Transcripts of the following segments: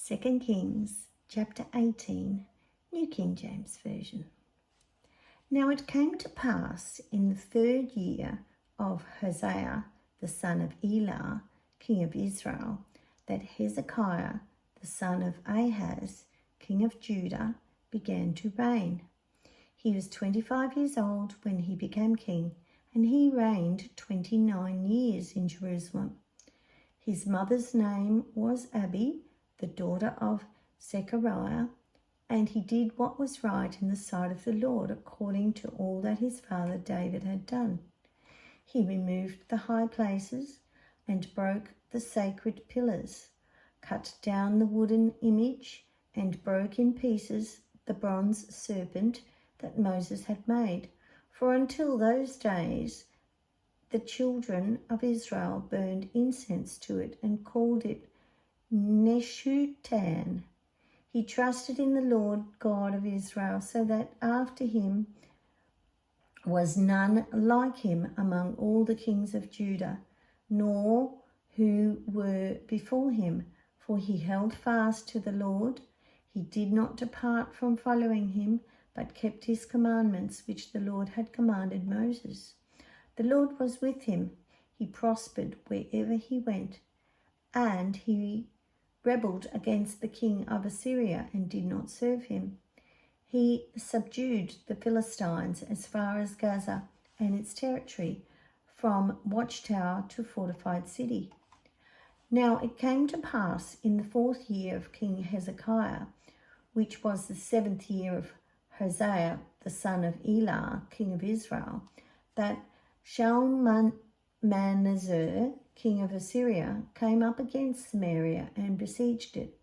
2 Kings chapter 18, New King James Version. Now it came to pass in the 3rd year of Hosea, the son of Elah, king of Israel, that Hezekiah, the son of Ahaz, king of Judah, began to reign. He was 25 years old when he became king, and he reigned 29 years in Jerusalem. His mother's name was Abi, the daughter of Zechariah, and he did what was right in the sight of the Lord, according to all that his father David had done. He removed the high places and broke the sacred pillars, cut down the wooden image, and broke in pieces the bronze serpent that Moses had made. For until those days the children of Israel burned incense to it and called it Neshutan. He trusted in the Lord God of Israel, so that after him was none like him among all the kings of Judah, nor who were before him. For he held fast to the Lord. He did not depart from following him, but kept his commandments, which the Lord had commanded Moses. The Lord was with him. He prospered wherever he went, and he rebelled against the king of Assyria and did not serve him. He subdued the Philistines as far as Gaza and its territory, from watchtower to fortified city. Now it came to pass in the 4th year of King Hezekiah, which was the 7th year of Hosea, the son of Elah, king of Israel, that Shalmaneser, king of Assyria, came up against Samaria and besieged it.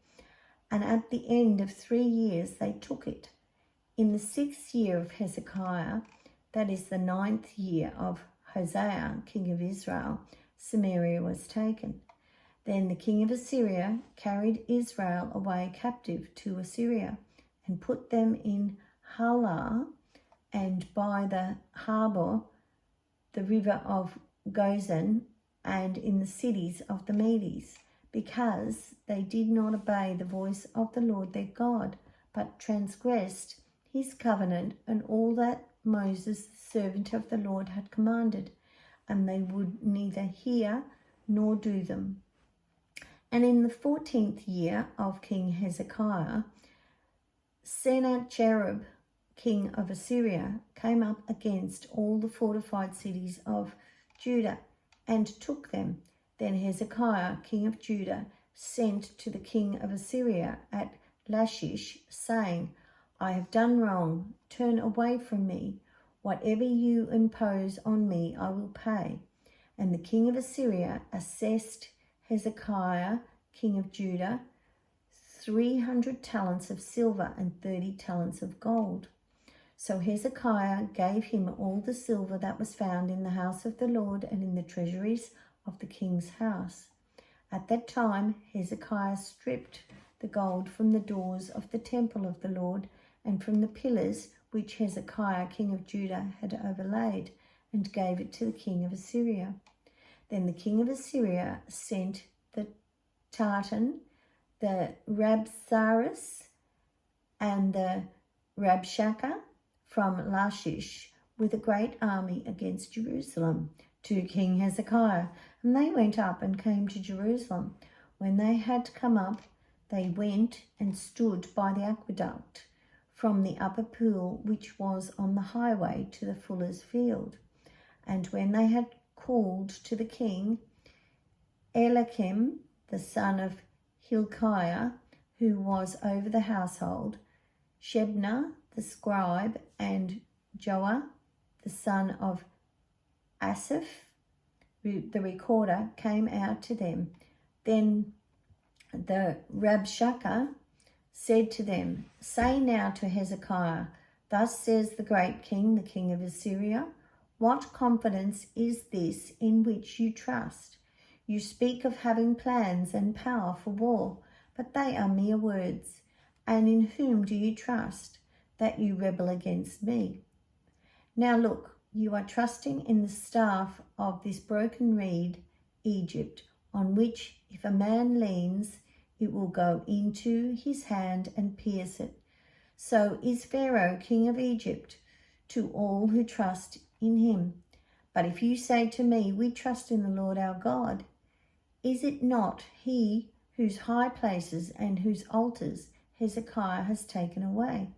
And at the end of 3 years they took it. In the 6th year of Hezekiah, that is the 9th year of Hosea, king of Israel, Samaria was taken. Then the king of Assyria carried Israel away captive to Assyria and put them in Halah and by the harbour, the river of Gozan, and in the cities of the Medes, because they did not obey the voice of the Lord their God, but transgressed his covenant and all that Moses, the servant of the Lord, had commanded, and they would neither hear nor do them. And in the 14th year of King Hezekiah, Sennacherib, king of Assyria, came up against all the fortified cities of Judah and took them. Then Hezekiah, king of Judah, sent to the king of Assyria at Lachish, saying, I have done wrong. Turn away from me. Whatever you impose on me, I will pay. And the king of Assyria assessed Hezekiah, king of Judah, 300 talents of silver and 30 talents of gold. So Hezekiah gave him all the silver that was found in the house of the Lord and in the treasuries of the king's house. At that time Hezekiah stripped the gold from the doors of the temple of the Lord and from the pillars which Hezekiah, king of Judah, had overlaid, and gave it to the king of Assyria. Then the king of Assyria sent the Tartan, the Rabsaris, and the Rabshakeh from Lachish with a great army against Jerusalem to King Hezekiah. And they went up and came to Jerusalem. When they had come up, they went and stood by the aqueduct from the upper pool which was on the highway to the fuller's field. And when they had called to the king, Eliakim, the son of Hilkiah, who was over the household, Shebna, the scribe, and Joah, the son of Asaph, the recorder, came out to them. Then the Rabshakeh said to them, Say now to Hezekiah, Thus says the great king, the king of Assyria, What confidence is this in which you trust? You speak of having plans and power for war, but they are mere words. And in whom do you trust, that you rebel against me? Now look, you are trusting in the staff of this broken reed, Egypt, on which if a man leans, it will go into his hand and pierce it. So is Pharaoh, king of Egypt, to all who trust in him. But if you say to me, we trust in the Lord our God, is it not he whose high places and whose altars Hezekiah has taken away,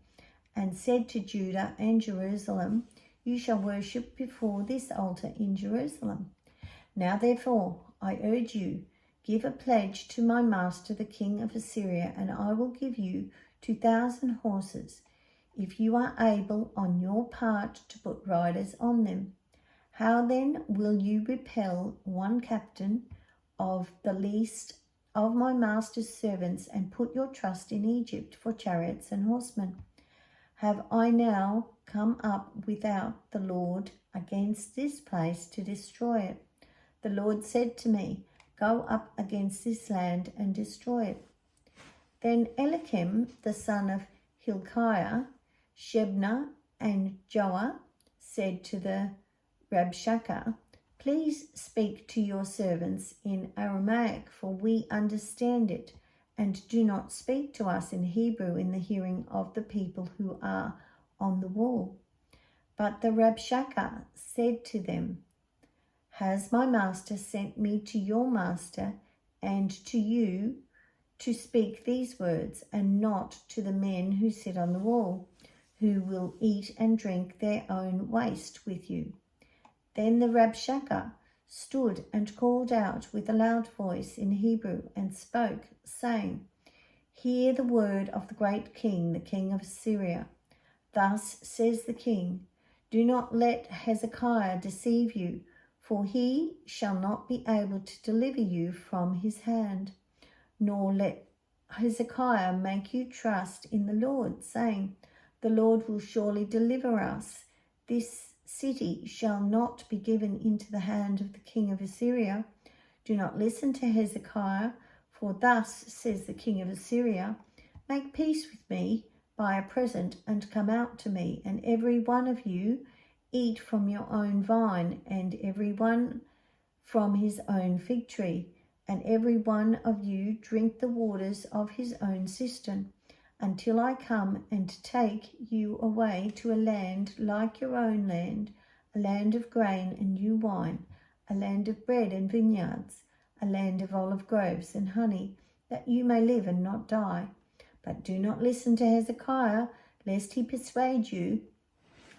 and said to Judah and Jerusalem, you shall worship before this altar in Jerusalem? Now therefore, I urge you, give a pledge to my master the king of Assyria, and I will give you 2,000 horses, if you are able on your part to put riders on them. How then will you repel one captain of the least of my master's servants, and put your trust in Egypt for chariots and horsemen? Have I now come up without the Lord against this place to destroy it? The Lord said to me, go up against this land and destroy it. Then Eliakim, the son of Hilkiah, Shebna, and Joah said to the Rabshakeh, please speak to your servants in Aramaic, for we understand it, and do not speak to us in Hebrew in the hearing of the people who are on the wall. But the Rabshakeh said to them, has my master sent me to your master and to you to speak these words, and not to the men who sit on the wall, who will eat and drink their own waste with you? Then the Rabshakeh stood and called out with a loud voice in Hebrew and spoke, saying, hear the word of the great king, the king of Assyria. Thus says the king, do not let Hezekiah deceive you, for he shall not be able to deliver you from his hand. Nor let Hezekiah make you trust in the Lord, saying, the Lord will surely deliver us. This city shall not be given into the hand of the king of Assyria. Do not listen to Hezekiah, for thus says the king of Assyria, make peace with me by a present, and come out to me, and every one of you eat from your own vine, and every one from his own fig tree, and every one of you drink the waters of his own cistern, until I come and take you away to a land like your own land, a land of grain and new wine, a land of bread and vineyards, a land of olive groves and honey, that you may live and not die. But do not listen to Hezekiah, lest he persuade you,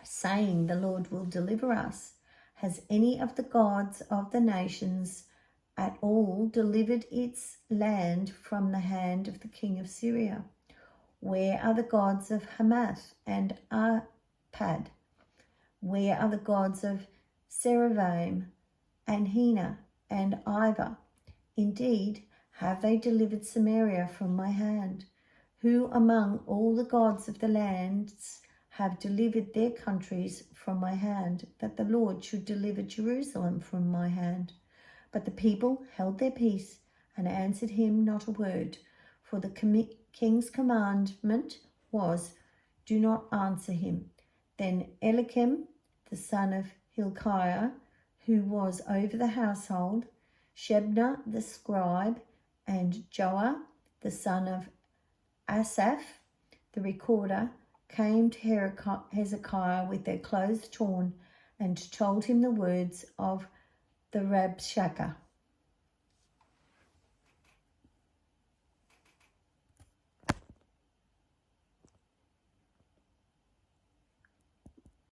saying, the Lord will deliver us. Has any of the gods of the nations at all delivered its land from the hand of the king of Syria? Where are the gods of Hamath and Arpad? Where are the gods of Seravaim and Hena and Ivah? Indeed, have they delivered Samaria from my hand? Who among all the gods of the lands have delivered their countries from my hand, that the Lord should deliver Jerusalem from my hand? But the people held their peace and answered him not a word, for the king's commandment was, do not answer him. Then Eliakim, the son of Hilkiah, who was over the household, Shebna the scribe, and Joah, the son of Asaph, the recorder, came to Hezekiah with their clothes torn, and told him the words of the Rabshakeh.